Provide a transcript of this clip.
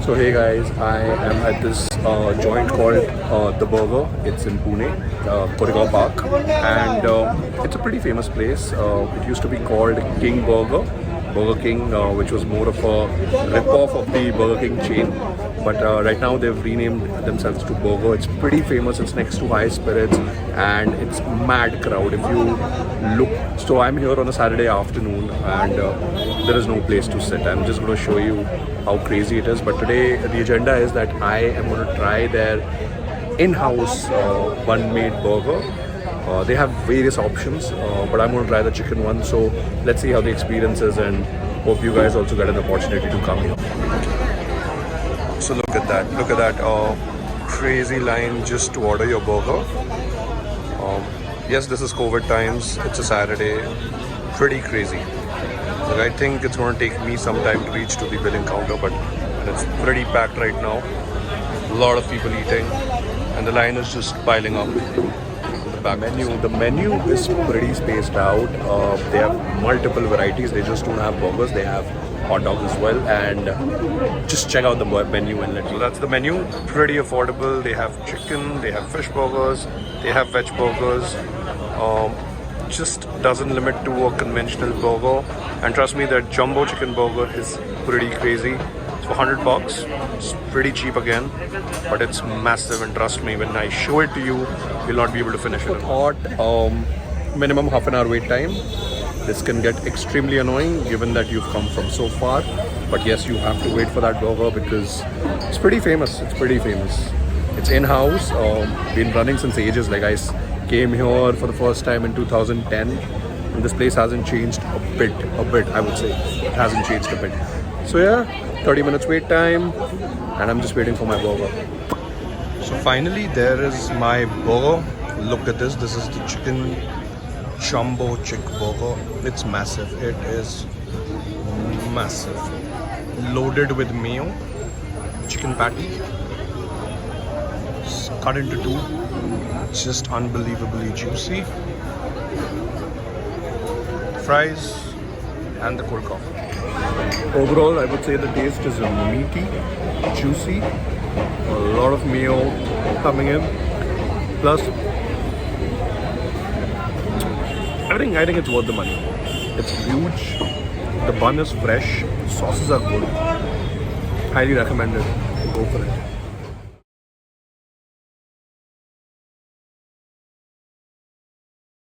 So hey guys, I am at this joint called The Burger. It's in Pune, Koregaon Park, and it's a pretty famous place. It used to be called King Burger King, which was more of a rip-off of the Burger King chain. But right now they've renamed themselves to Burger. It's pretty famous. It's next to High Spirits, and it's mad crowd. If you look, so I'm here on a Saturday afternoon, and there is no place to sit. I'm just going to show you how crazy it is. But today the agenda is that I am going to try their in-house bun-made burger. They have various options, but I'm going to try the chicken one. So let's see how the experience is, and hope you guys also get an opportunity to come here. So look at that crazy line just to order your burger. Yes, this is COVID times. It's a Saturday. Pretty crazy. Like, I think it's going to take me some time to reach to the billing counter, but it's pretty packed right now. A lot of people eating, and the line is just piling up. The menu is pretty spaced out. They have multiple varieties. They just don't have burgers. They have hot dogs as well, and just check out the menu and let you. So that's the menu. Pretty affordable. They have chicken. They have fish burgers. They have veg burgers. Just doesn't limit to a conventional burger. And trust me, that jumbo chicken burger is pretty crazy. It's for $100. It's pretty cheap again, but it's massive, and trust me, when I show it to you, you'll not be able to finish it. Thought minimum half an hour wait time. This can get extremely annoying given that you've come from so far, but yes, you have to wait for that burger because it's pretty famous. It's in-house, been running since ages. Like, I came here for the first time in 2010, and this place hasn't changed a bit, I would say. It hasn't changed a bit. So yeah, 30 minutes wait time, and I'm just waiting for my burger. So finally, there is my burger. Look at this. This is the chicken jumbo chick burger. It's massive. It is massive. Loaded with mayo. Chicken patty. It's cut into two. Just unbelievably juicy. Fries and the cold coffee. Overall, I would say the taste is meaty, juicy, a lot of mayo coming in. Plus, I think it's worth the money. It's huge. The bun is fresh. The sauces are good. Highly recommended. Go for it.